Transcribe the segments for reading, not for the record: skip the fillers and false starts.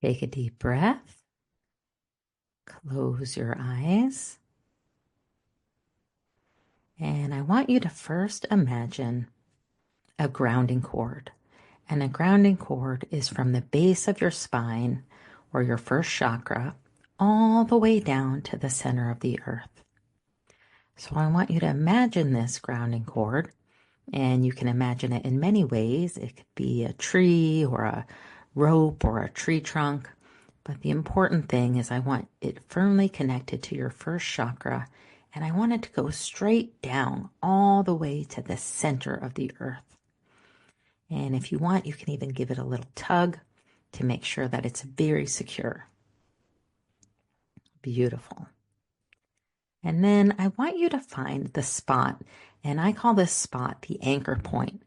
Take a deep breath. Close your eyes. And I want you to first imagine a grounding cord. And a grounding cord is from the base of your spine or your first chakra all the way down to the center of the earth. So I want you to imagine this grounding cord, and you can imagine it in many ways. It could be a tree or a rope or a tree trunk. But the important thing is I want it firmly connected to your first chakra, and I want it to go straight down all the way to the center of the earth. And if you want, you can even give it a little tug to make sure that it's very secure. Beautiful. And then I want you to find the spot, and I call this spot the anchor point,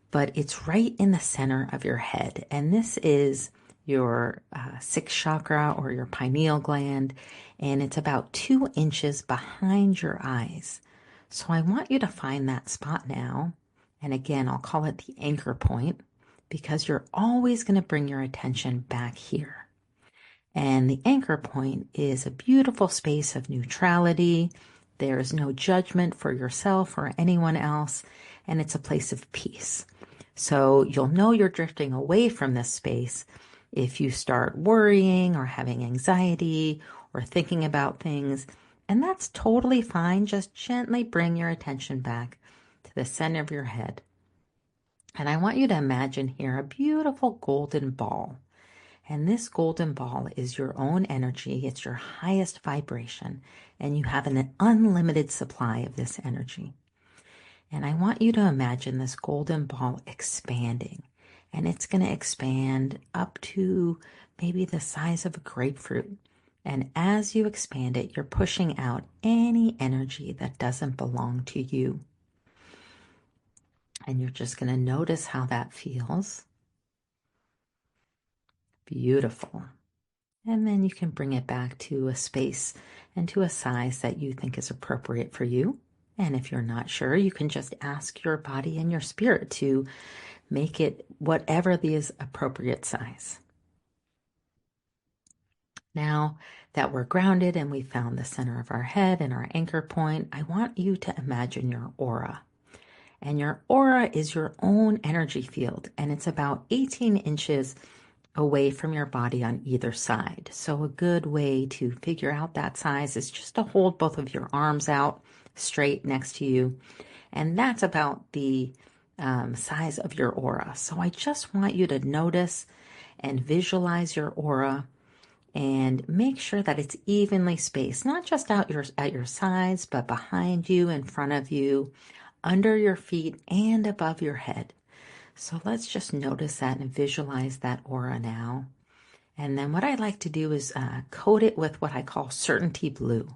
but it's right in the center of your head. And this is your sixth chakra or your pineal gland, and it's about 2 inches behind your eyes. So I want you to find that spot now. And again, I'll call it the anchor point because you're always going to bring your attention back here. And the anchor point is a beautiful space of neutrality. There's no judgment for yourself or anyone else, and it's a place of peace. So you'll know you're drifting away from this space if you start worrying or having anxiety or thinking about things, and that's totally fine. Just gently bring your attention back to the center of your head. And I want you to imagine here a beautiful golden ball. And this golden ball is your own energy. It's your highest vibration, and you have an unlimited supply of this energy. And I want you to imagine this golden ball expanding, and it's going to expand up to maybe the size of a grapefruit. And as you expand it, you're pushing out any energy that doesn't belong to you. And you're just going to notice how that feels. Beautiful. And then you can bring it back to a space and to a size that you think is appropriate for you. And if you're not sure, you can just ask your body and your spirit to make it whatever the appropriate size. Now that we're grounded and we found the center of our head and our anchor point, I want you to imagine your aura. And your aura is your own energy field, and it's about 18 inches away from your body on either side. So a good way to figure out that size is just to hold both of your arms out straight next to you. And that's about the size of your aura. So I just want you to notice and visualize your aura and make sure that it's evenly spaced, not just out at your sides, but behind you, in front of you, under your feet, and above your head. So let's just notice that and visualize that aura now. And then what I like to do is coat it with what I call certainty blue.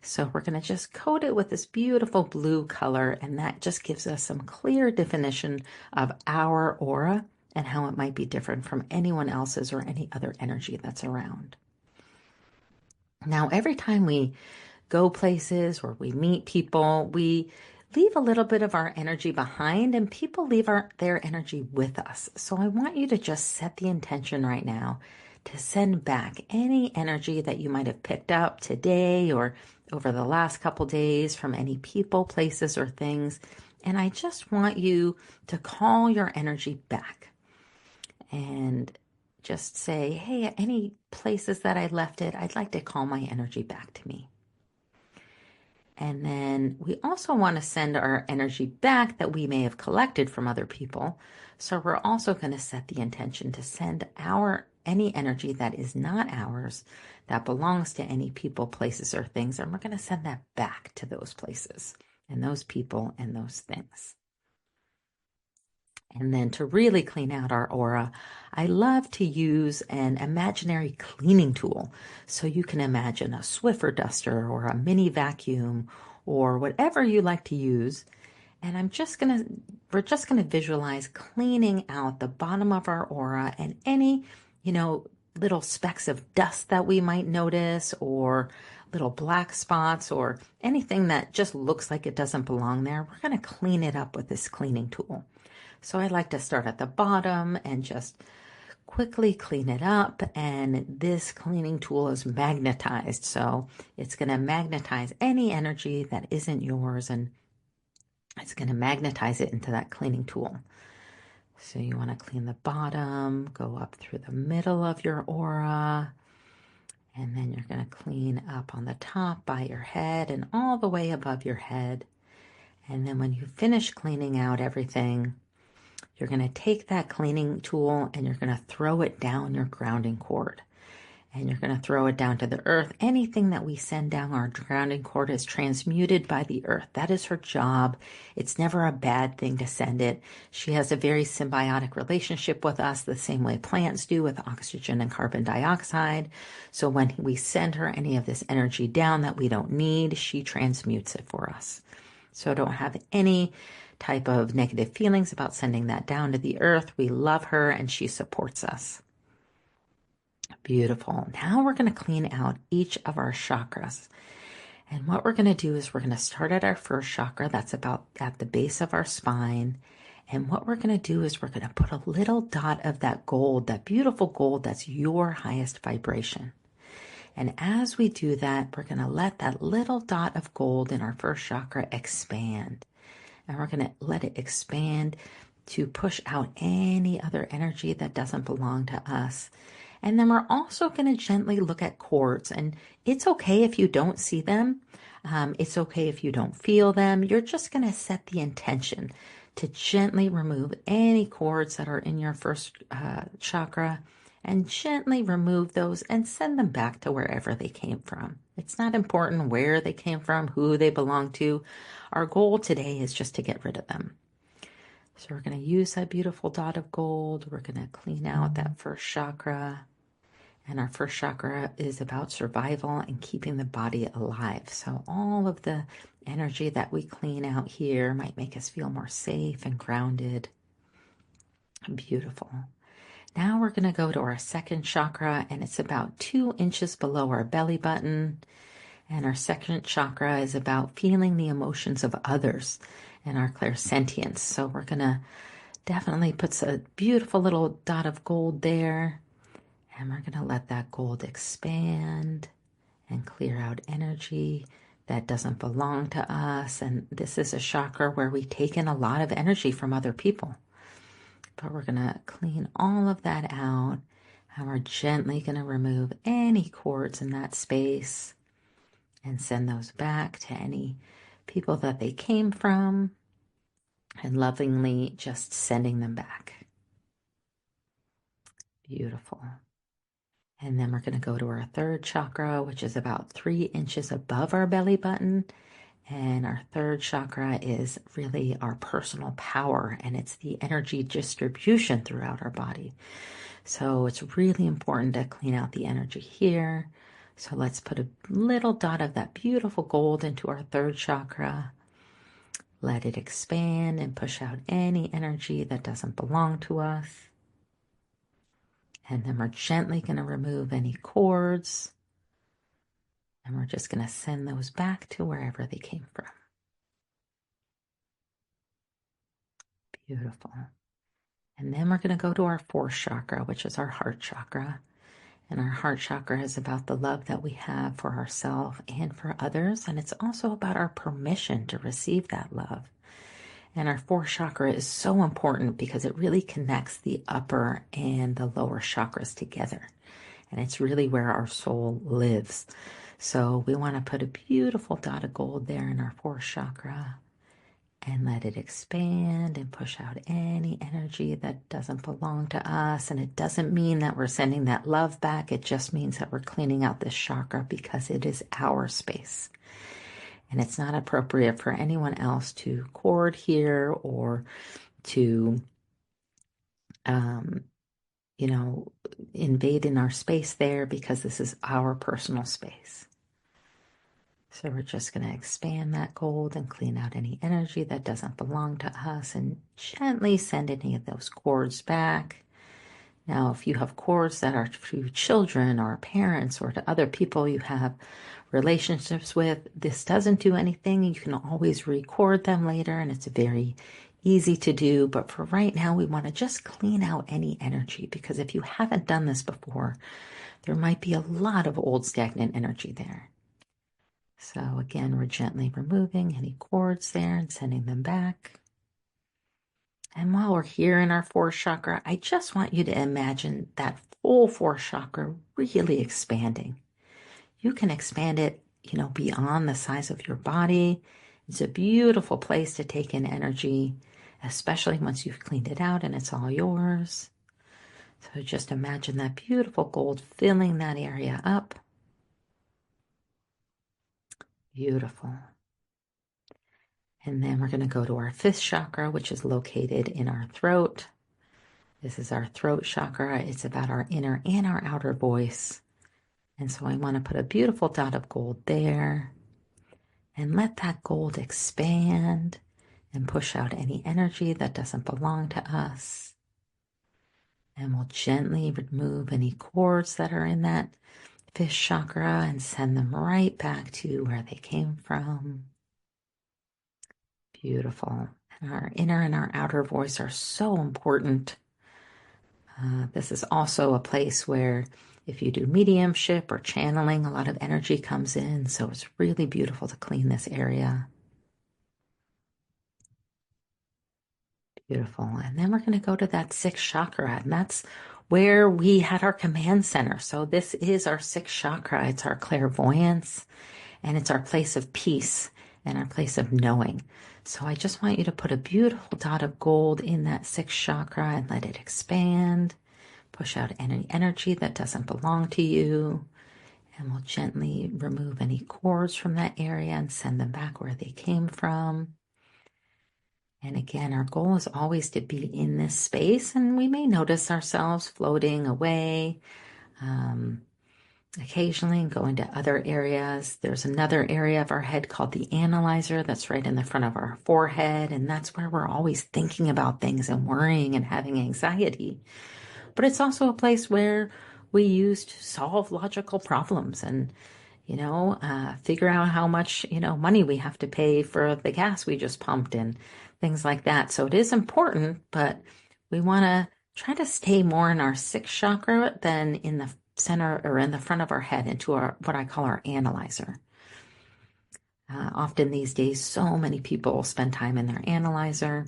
So we're going to just coat it with this beautiful blue color, and that just gives us some clear definition of our aura and how it might be different from anyone else's or any other energy that's around. Now, every time we go places or we meet people, we leave a little bit of our energy behind, and people leave their energy with us. So I want you to just set the intention right now to send back any energy that you might have picked up today or over the last couple days from any people, places, or things. And I just want you to call your energy back and just say, hey, any places that I left it, I'd like to call my energy back to me. And then we also want to send our energy back that we may have collected from other people. So we're also going to set the intention to send any energy that is not ours, that belongs to any people, places, or things. And we're going to send that back to those places and those people and those things. And then to really clean out our aura, I love to use an imaginary cleaning tool. So you can imagine a Swiffer duster or a mini vacuum or whatever you like to use. And we're just gonna visualize cleaning out the bottom of our aura and any, little specks of dust that we might notice or little black spots or anything that just looks like it doesn't belong there. We're gonna clean it up with this cleaning tool. So I like to start at the bottom and just quickly clean it up. And this cleaning tool is magnetized. So it's going to magnetize any energy that isn't yours, and it's going to magnetize it into that cleaning tool. So you want to clean the bottom, go up through the middle of your aura, and then you're going to clean up on the top by your head and all the way above your head. And then when you finish cleaning out everything, you're going to take that cleaning tool and you're going to throw it down your grounding cord. And you're going to throw it down to the earth. Anything that we send down our grounding cord is transmuted by the earth. That is her job. It's never a bad thing to send it. She has a very symbiotic relationship with us, the same way plants do with oxygen and carbon dioxide. So when we send her any of this energy down that we don't need, she transmutes it for us. So don't have any type of negative feelings about sending that down to the earth. We love her and she supports us. Beautiful. Now we're going to clean out each of our chakras. And what we're going to do is we're going to start at our first chakra. That's about at the base of our spine. And what we're going to do is we're going to put a little dot of that gold, that beautiful gold that's your highest vibration. And as we do that, we're going to let that little dot of gold in our first chakra expand. And we're going to let it expand to push out any other energy that doesn't belong to us. And then we're also going to gently look at cords. And it's okay if you don't see them. It's okay if you don't feel them. You're just going to set the intention to gently remove any cords that are in your first chakra, and gently remove those and send them back to wherever they came from. It's not important where they came from, who they belong to. Our goal today is just to get rid of them. So we're going to use that beautiful dot of gold. We're going to clean out that first chakra. And our first chakra is about survival and keeping the body alive. So all of the energy that we clean out here might make us feel more safe and grounded. Beautiful. Now we're going to go to our second chakra, and it's about 2 inches below our belly button. And our second chakra is about feeling the emotions of others and our clairsentience. So we're going to definitely put a beautiful little dot of gold there. And we're going to let that gold expand and clear out energy that doesn't belong to us. And this is a chakra where we take in a lot of energy from other people. But we're going to clean all of that out. And we're gently going to remove any cords in that space and send those back to any people that they came from, and lovingly just sending them back. Beautiful. And then we're going to go to our third chakra, which is about 3 inches above our belly button. And our third chakra is really our personal power, and it's the energy distribution throughout our body. So it's really important to clean out the energy here. So let's put a little dot of that beautiful gold into our third chakra. Let it expand and push out any energy that doesn't belong to us. And then we're gently going to remove any cords. And we're just going to send those back to wherever they came from. Beautiful. And then we're going to go to our fourth chakra, which is our heart chakra. And our heart chakra is about the love that we have for ourselves and for others. And it's also about our permission to receive that love. And our fourth chakra is so important because it really connects the upper and the lower chakras together. And it's really where our soul lives. So we want to put a beautiful dot of gold there in our fourth chakra and let it expand and push out any energy that doesn't belong to us. And it doesn't mean that we're sending that love back. It just means that we're cleaning out this chakra because it is our space. And it's not appropriate for anyone else to cord here or to, invade in our space there, because this is our personal space. So we're just going to expand that gold and clean out any energy that doesn't belong to us and gently send any of those cords back. Now, if you have cords that are to children or parents or to other people you have relationships with, this doesn't do anything. You can always record them later, and it's very easy to do, but for right now, we want to just clean out any energy because if you haven't done this before, there might be a lot of old stagnant energy there. So again, we're gently removing any cords there and sending them back. And while we're here in our fourth chakra, I just want you to imagine that full fourth chakra really expanding. You can expand it, beyond the size of your body. It's a beautiful place to take in energy, especially once you've cleaned it out and it's all yours. So just imagine that beautiful gold filling that area up. Beautiful. And then we're going to go to our fifth chakra, which is located in our throat. This is our throat chakra. It's about our inner and our outer voice. And so I want to put a beautiful dot of gold there and let that gold expand and push out any energy that doesn't belong to us. And we'll gently remove any cords that are in that fifth chakra and send them right back to where they came from. Beautiful. And our inner and our outer voice are so important. This is also a place where if you do mediumship or channeling, a lot of energy comes in. So it's really beautiful to clean this area. Beautiful. And then we're going to go to that sixth chakra, and that's where we had our command center. So this is our sixth chakra. It's our clairvoyance, and it's our place of peace and our place of knowing. So I just want you to put a beautiful dot of gold in that sixth chakra and let it expand. Push out any energy that doesn't belong to you. And we'll gently remove any cords from that area and send them back where they came from. And again, our goal is always to be in this space, and we may notice ourselves floating away occasionally and go into other areas. There's another area of our head called the analyzer that's right in the front of our forehead, and that's where we're always thinking about things and worrying and having anxiety. But it's also a place where we use to solve logical problems and figure out how much, money we have to pay for the gas we just pumped and things like that. So it is important, but we want to try to stay more in our sixth chakra than in the center or in the front of our head into our, what I call our analyzer. Often these days, so many people spend time in their analyzer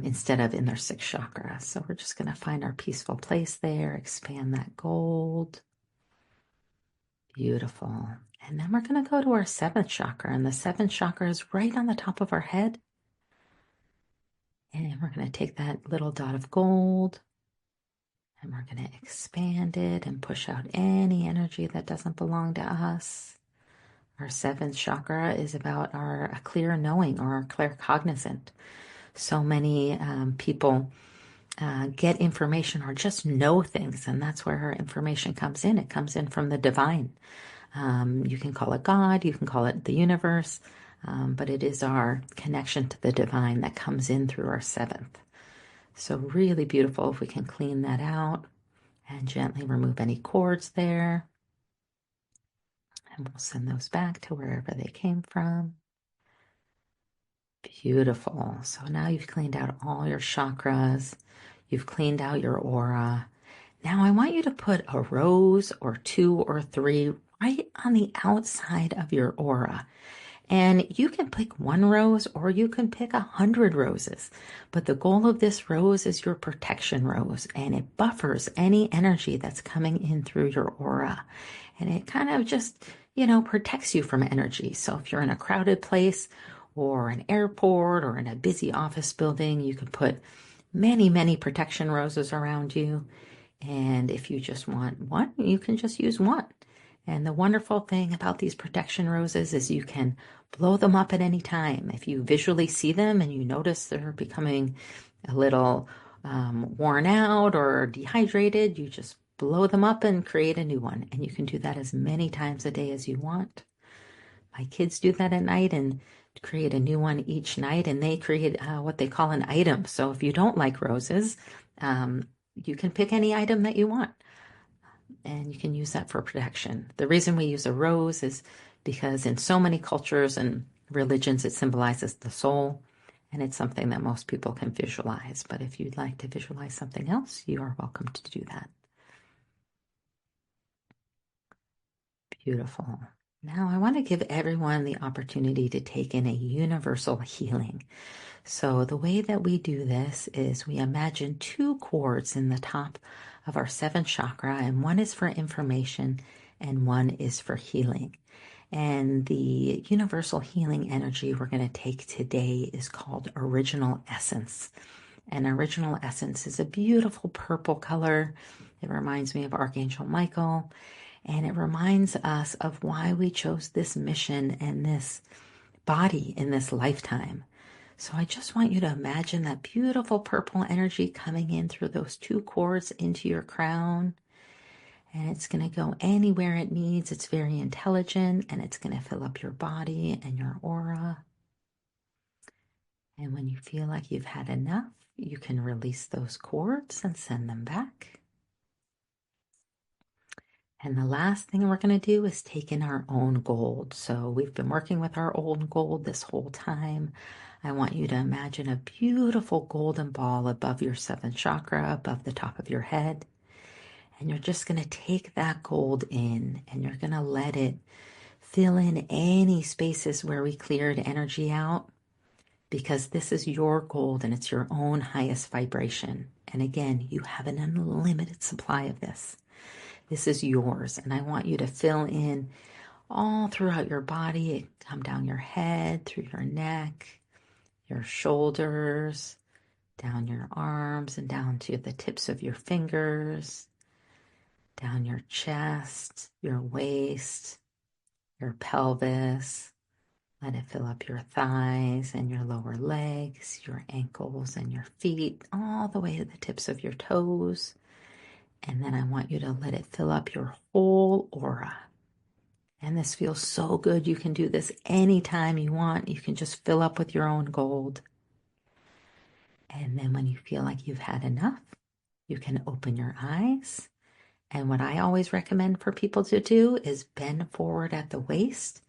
instead of in their sixth chakra. So we're just going to find our peaceful place there, expand that gold. Beautiful. And then we're going to go to our seventh chakra, and the seventh chakra is right on the top of our head. And we're going to take that little dot of gold and we're going to expand it and push out any energy that doesn't belong to us. Our seventh chakra is about our clear knowing or our claircognizant. So many people get information or just know things, and that's where our information comes in. It comes in from the divine. You can call it God, you can call it the universe, but it is our connection to the divine that comes in through our seventh. So really beautiful if we can clean that out and gently remove any cords there. And we'll send those back to wherever they came from. Beautiful. So now you've cleaned out all your chakras. You've cleaned out your aura. Now I want you to put a rose or two or three right on the outside of your aura. And you can pick one rose or you can pick 100 roses. But the goal of this rose is your protection rose, and it buffers any energy that's coming in through your aura. And it kind of just, protects you from energy. So if you're in a crowded place or an airport or in a busy office building, you can put many, many protection roses around you. And if you just want one, you can just use one. And the wonderful thing about these protection roses is you can blow them up at any time. If you visually see them and you notice they're becoming a little worn out or dehydrated, you just blow them up and create a new one. And you can do that as many times a day as you want. My kids do that at night and create a new one each night, and they create what they call an item. So if you don't like roses, you can pick any item that you want, and you can use that for protection. The reason we use a rose is because in so many cultures and religions, it symbolizes the soul. And it's something that most people can visualize. But if you'd like to visualize something else, you are welcome to do that. Beautiful. Now, I want to give everyone the opportunity to take in a universal healing. So, the way that we do this is we imagine two cords in the top of our seventh chakra, and one is for information and one is for healing. And the universal healing energy we're going to take today is called original essence. And original essence is a beautiful purple color. It reminds me of Archangel Michael. And it reminds us of why we chose this mission and this body in this lifetime. So I just want you to imagine that beautiful purple energy coming in through those two cords into your crown. And it's going to go anywhere it needs. It's very intelligent and it's going to fill up your body and your aura. And when you feel like you've had enough, you can release those cords and send them back. And the last thing we're going to do is take in our own gold. So we've been working with our own gold this whole time. I want you to imagine a beautiful golden ball above your seventh chakra, above the top of your head. And you're just going to take that gold in and you're going to let it fill in any spaces where we cleared energy out, because this is your gold and it's your own highest vibration. And again, you have an unlimited supply of this. This is yours, and I want you to fill in all throughout your body, come down your head, through your neck, your shoulders, down your arms, and down to the tips of your fingers, down your chest, your waist, your pelvis. Let it fill up your thighs and your lower legs, your ankles and your feet, all the way to the tips of your toes. And then I want you to let it fill up your whole aura. And this feels so good. You can do this anytime you want. You can just fill up with your own gold. And then when you feel like you've had enough, you can open your eyes. And what I always recommend for people to do is bend forward at the waist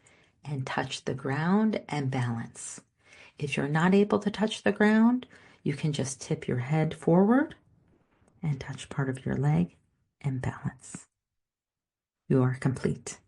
and touch the ground and balance. If you're not able to touch the ground, you can just tip your head forward and touch part of your leg and balance. You are complete.